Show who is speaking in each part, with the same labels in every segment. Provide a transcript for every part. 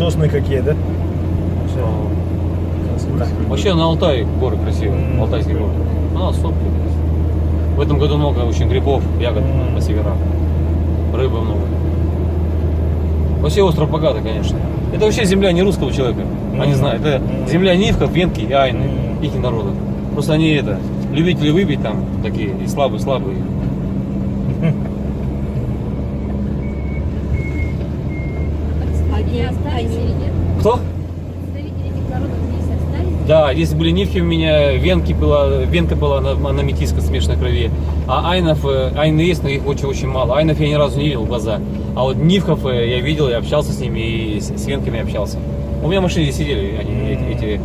Speaker 1: сосны какие, да?
Speaker 2: Вообще на Алтай горы красивые, Алтайские горы. У нас сопки. В этом году много очень грибов, ягод по северам. Рыбы много. Вообще остров богатый, конечно. Это вообще земля не русского человека. Они знают. Это земля нивков, венки и айны, их народов. Просто они это, любители выпить там такие, и слабые. Кто?
Speaker 3: Представители этих народов здесь остались?
Speaker 2: Да, если были нивки у меня, венка была на метиско смешанной крови. А айны есть, но их очень мало. Айнов я ни разу не видел в глаза. А вот нивков я видел, я общался с ними и с венками общался. У меня в машине сидели они, эти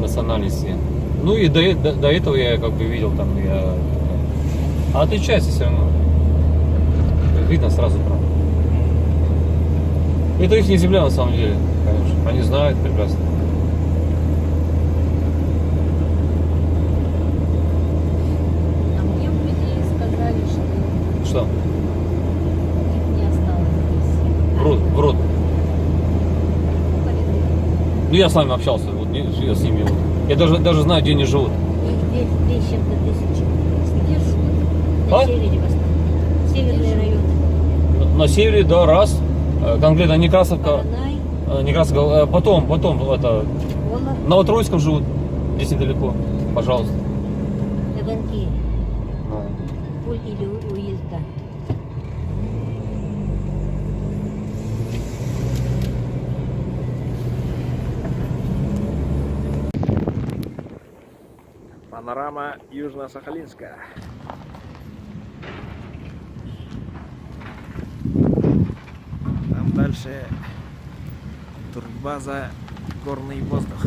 Speaker 2: национальности. Ну и до этого я как бы видел там. А отличается все равно. Видно сразу, правда. Это их не земля на самом деле, конечно. Они знают прекрасно.
Speaker 3: А мне в музее сказали, что
Speaker 2: Что?
Speaker 3: их не осталось здесь.
Speaker 2: Врут.
Speaker 3: Коридор.
Speaker 2: Ну я с вами общался, вот, я с ними. Вот. Я даже знаю, где они живут.
Speaker 3: Их здесь с чем-то тысячи. Где живут?
Speaker 2: А?
Speaker 3: На севере в основном. Северный район.
Speaker 2: На севере, да, раз. Конкретно Некрасовка.
Speaker 3: Поронай,
Speaker 2: Некрасовка. Потом это.
Speaker 3: Вола,
Speaker 2: На Утруйском живут. Здесь недалеко. Пожалуйста.
Speaker 3: Эвенки.
Speaker 2: Ну.
Speaker 3: Пуль или уезда.
Speaker 1: Панорама Южно-Сахалинска. Там дальше турбаза «Горный воздух».